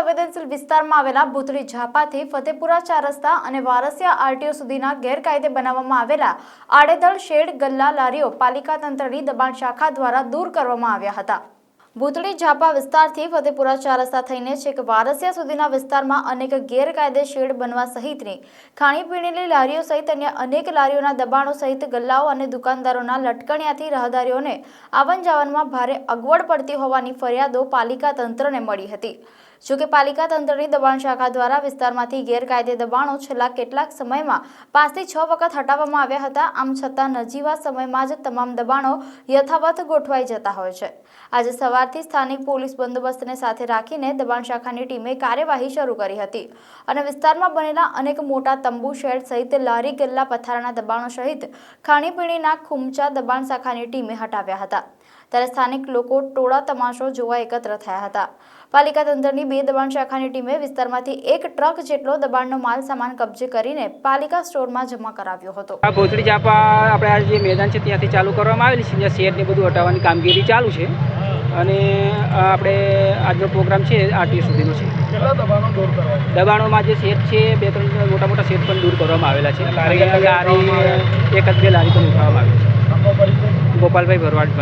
સંવેદનશીલ વિસ્તારમાં આવેલા ભૂતળી ઝાપાથી ફતેપુરા 4 રસ્તા અને વારસિયા આરટીઓ સુધીના ગેરકાયદે બનાવવામાં આવેલા આડેધડ શેડ ગલ્લા લારીઓ પાલિકા તંત્રની દબાણ શાખા દ્વારા દૂર કરવામાં આવ્યા હતા। ભૂતળી ઝાપા વિસ્તારથી ફતેપુરા 4 રસ્તા થઈને છેક વારસિયા સુધીના વિસ્તારમાં અનેક ગેરકાયદે શેડ બનવા સહિતની ખાણીપીણીની લારીઓ સહિત અન્ય અનેક લારીઓના દબાણો સહિત ગલ્લાઓ અને દુકાનદારોના લટકણિયાથી રાહદારીઓને આવન જાવનમાં ભારે અગવડ પડતી હોવાની ફરિયાદો પાલિકા તંત્રને મળી હતી। જોકે પાલિકા તંત્રની દબાણ શાખા દ્વારા વિસ્તારમાંથી ગેરકાયદે દબાણો છેલ્લા કેટલાક સમયમાં 5 થી 6 વખત હટાવવામાં આવ્યા હતા। આમ છતાં નજીવા સમયમાં જ તમામ દબાણો યથાવત ગોઠવાઈ જતા હોય છે। આજે સવારથી સ્થાનિક પોલીસ બંદોબસ્તને સાથે રાખીને દબાણ શાખાની ટીમે કાર્યવાહી શરૂ કરી હતી અને વિસ્તારમાં બનેલા અનેક મોટા તંબુ શેડ સહિત લારી ગલ્લા પથારાના દબાણો સહિત ખાણીપીણીના ખૂમચા દબાણ શાખાની ટીમે હટાવ્યા હતા। ત્યારે સ્થાનિક લોકો ટોળા તમાશો જોવા એકત્ર થયા હતા। પાલિકા તંત્રની 2 દબાણ શાખાની ટીમે વિસ્તારમાંથી 1 ટ્રક જેટલો દબાણનો માલ સામાન કબજે કરીને પાલિકા સ્ટોરમાં જમા કરાવ્યો હતો। આ ભૂતળી ઝાપા આપણે આ જે મેદાન છે ત્યાંથી ચાલુ કરવામાં આવેલી છે, જ્યાં શેડ ને બધું હટાવવાની કામગીરી ચાલુ છે અને આપણે આજનો પ્રોગ્રામ છે આરટીઓ સુધીનો છે। કેટલા દબાણો દૂર કરવા? દબાણોમાં જે શેડ છે 2-3 મોટા શેડ પણ દૂર કરવામાં આવેલા છે। લારી 1 જ 2 લારી પણ ઉઠાવવામાં આવી છે। ગોપાલભાઈ ભરવાડ